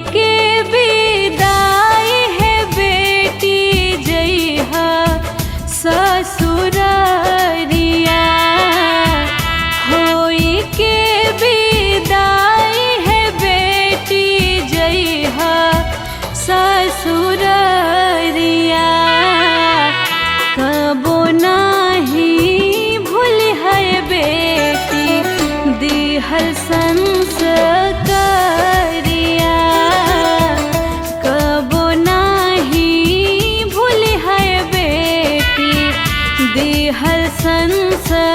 के विदाई है बेटी जइहा ससुरारिया। होई के विदाई है बेटी जइहा ससुरारिया। कबो नाही भूल है बेटी दिहल संस्कारिया। कबो नाही भूल है बेटी दिहल संस्कारिया।